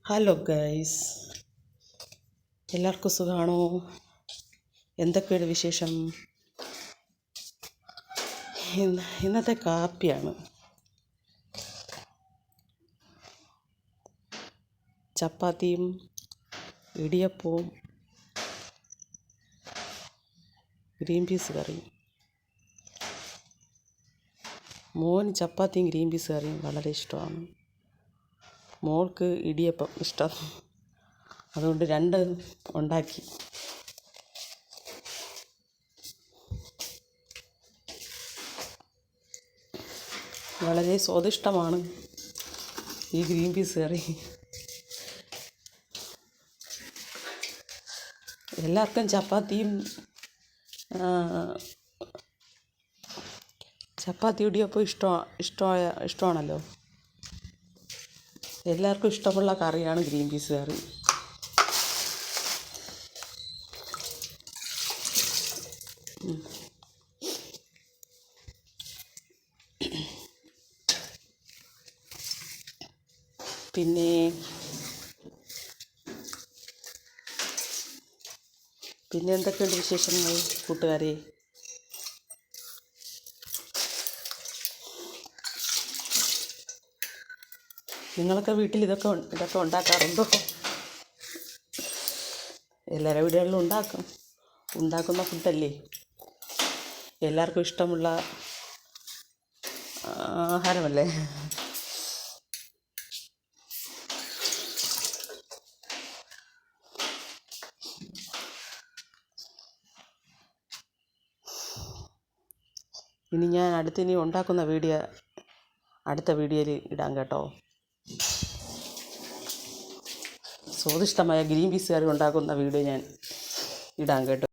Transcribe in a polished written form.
Hello guys, എല്ലാവർക്കും സുഖമാണോ? എന്തൊക്കെയാണ് വിശേഷം? ഇന്നത്തെ കാപ്പിയാണ് ചപ്പാത്തിയും ഇടിയപ്പവും ഗ്രീൻ പീസ് കറിയും. മോന് ചപ്പാത്തിയും ഗ്രീൻ പീസ് കറിയും വളരെ ഇഷ്ടമാണ്. മോൾക്ക് ഇടിയപ്പം ഇഷ്ടം, അതുകൊണ്ട് രണ്ട് ഉണ്ടാക്കി. വളരെ സ്വാദിഷ്ടമാണ് ഈ ഗ്രീൻ പീസ് കറി. എല്ലാവർക്കും ചപ്പാത്തി ഇടിയപ്പം ഇഷ്ടമാണല്ലോ. എല്ലാവർക്കും ഇഷ്ടമുള്ള കറിയാണ് ഗ്രീൻ പീസ് കറി. പിന്നെ എന്തൊക്കെയുണ്ട് വിശേഷങ്ങൾ കൂട്ടുകാരെ? നിങ്ങളൊക്കെ വീട്ടിൽ ഇതൊക്കെ ഉണ്ടാക്കാറുണ്ടോ? എല്ലാവരുടെ വീടുകളിലും ഉണ്ടാക്കുന്ന ഫുഡല്ലേ എല്ലാവർക്കും ഇഷ്ടമുള്ള ആഹാരമല്ലേ. ഇനി ഞാൻ ഉണ്ടാക്കുന്ന അടുത്ത വീഡിയോയിൽ ഇടാം കേട്ടോ. സ്വാദിഷ്ടമായ ഗ്രീൻ പീസ് കറി ഉണ്ടാക്കുന്ന വീഡിയോ ഞാൻ ഇടാം കേട്ടോ.